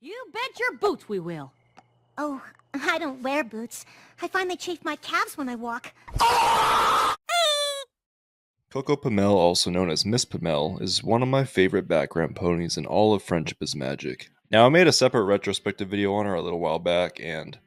You bet your boots we will. Oh, I don't wear boots. I find they chafe my calves when I walk. Coco Pommel, also known as Miss Pommel, is one of my favorite background ponies in all of Friendship is Magic. Now, I made a separate retrospective video on her a little while back, and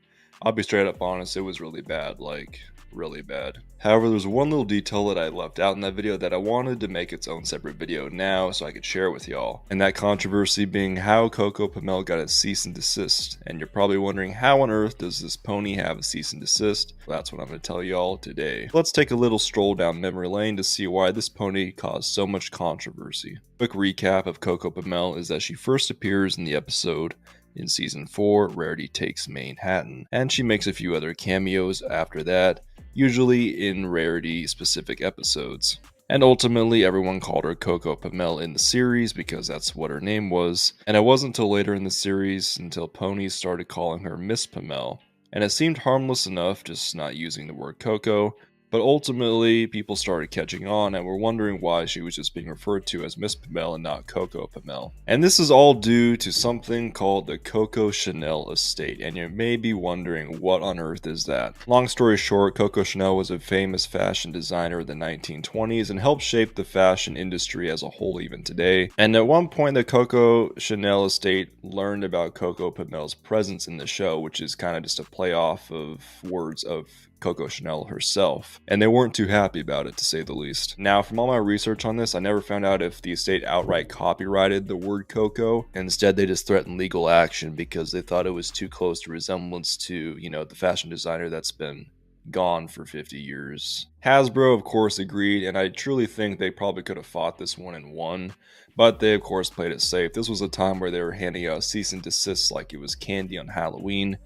I'll be straight up honest, it was really bad, like, really bad. However, there's one little detail that I left out in that video that I wanted to make its own separate video now so I could share with y'all. And that controversy being how Coco Pommel got a cease and desist. And you're probably wondering, how on earth does this pony have a cease and desist? Well, that's what I'm going to tell y'all today. Let's take a little stroll down memory lane to see why this pony caused so much controversy. Quick recap of Coco Pommel is that she first appears in the episode in Season 4, Rarity Takes Manhattan, and she makes a few other cameos after that, usually in Rarity-specific episodes. And ultimately, everyone called her Coco Pommel in the series because that's what her name was, and it wasn't until later in the series until ponies started calling her Miss Pommel. And it seemed harmless enough, just not using the word Coco, but ultimately, people started catching on and were wondering why she was just being referred to as Miss Pommel and not Coco Pommel. And this is all due to something called the Coco Chanel estate, and you may be wondering what on earth is that. Long story short, Coco Chanel was a famous fashion designer of the 1920s and helped shape the fashion industry as a whole even today. And at one point, the Coco Chanel estate learned about Coco Pommel's presence in the show, which is kind of just a play off of words of Coco Chanel herself, and they weren't too happy about it, to say the least. Now, from all my research on this, I never found out if the estate outright copyrighted the word Coco. Instead, they just threatened legal action because they thought it was too close to resemblance to, the fashion designer that's been gone for 50 years. Hasbro, of course, agreed, and I truly think they probably could have fought this one and won, but they, of course, played it safe. This was a time where they were handing out cease and desists like it was candy on Halloween,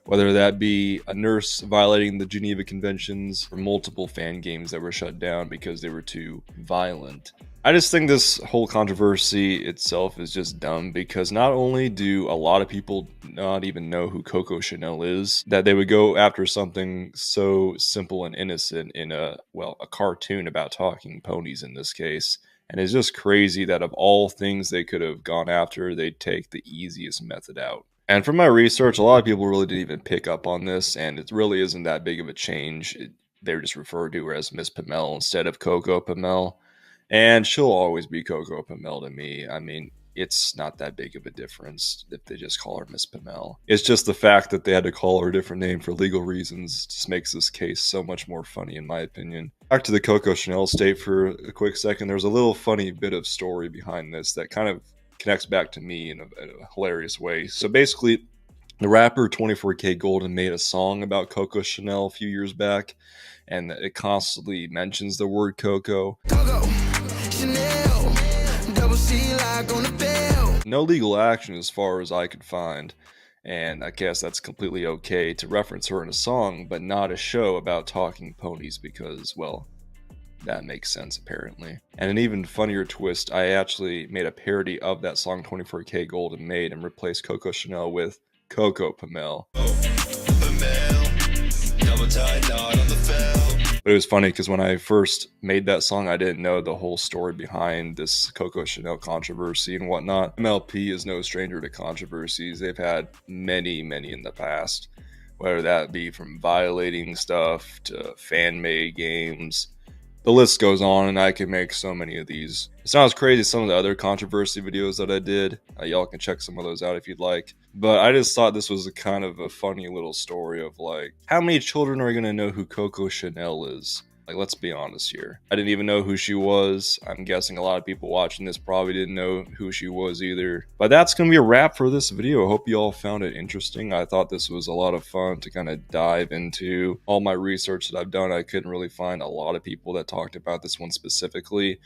whether that be a nurse violating the Geneva Conventions or multiple fan games that were shut down because they were too violent. I just think this whole controversy itself is just dumb because not only do a lot of people not even know who Coco Chanel is, that they would go after something so simple and innocent in a cartoon about talking ponies in this case. And it's just crazy that of all things they could have gone after, they'd take the easiest method out. And from my research, a lot of people really didn't even pick up on this, and it really isn't that big of a change. They were just referred to her as Miss Pommel instead of Coco Pommel, and she'll always be Coco Pommel to me. I mean, it's not that big of a difference if they just call her Miss Pommel. It's just the fact that they had to call her a different name for legal reasons just makes this case so much more funny, in my opinion. Back to the Coco Chanel estate for a quick second. There's a little funny bit of story behind this that kind of connects back to me in a hilarious way. So basically, the rapper 24kGoldn made a song about Coco Chanel a few years back, and it constantly mentions the word Coco. Coco Chanel, double C like on the bell. No legal action as far as I could find, and I guess that's completely okay to reference her in a song, but not a show about talking ponies because, well, that makes sense, apparently. And an even funnier twist, I actually made a parody of that song 24kGoldn made and replaced Coco Chanel with Coco Pommel. But it was funny because when I first made that song, I didn't know the whole story behind this Coco Chanel controversy and whatnot. MLP is no stranger to controversies. They've had many, many in the past, whether that be from violating stuff to fan-made games. The list goes on, and I can make so many of these. It's not as crazy as some of the other controversy videos that I did. Y'all can check some of those out if you'd like. But I just thought this was a kind of a funny little story of like, how many children are going to know who Coco Chanel is? Like, let's be honest here. I didn't even know who she was. I'm guessing a lot of people watching this probably didn't know who she was either. But that's going to be a wrap for this video. I hope you all found it interesting. I thought this was a lot of fun to kind of dive into. All my research that I've done, I couldn't really find a lot of people that talked about this one specifically.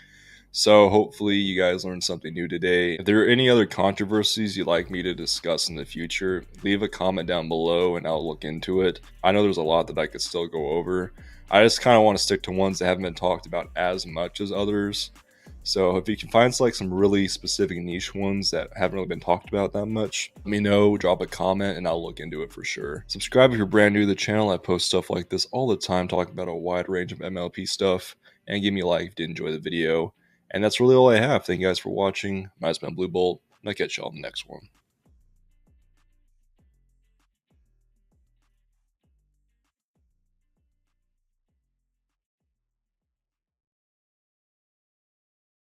So hopefully you guys learned something new today. If there are any other controversies you'd like me to discuss in the future, leave a comment down below and I'll look into it. I know there's a lot that I could still go over. I just kind of want to stick to ones that haven't been talked about as much as others. So if you can find like some really specific niche ones that haven't really been talked about that much, let me know, drop a comment, and I'll look into it for sure. Subscribe if you're brand new to the channel. I post stuff like this all the time, talking about a wide range of MLP stuff. And give me a like if you did enjoy the video. And that's really all I have. Thank you guys for watching. My name's been BlueBolt, and I'll catch y'all in the next one.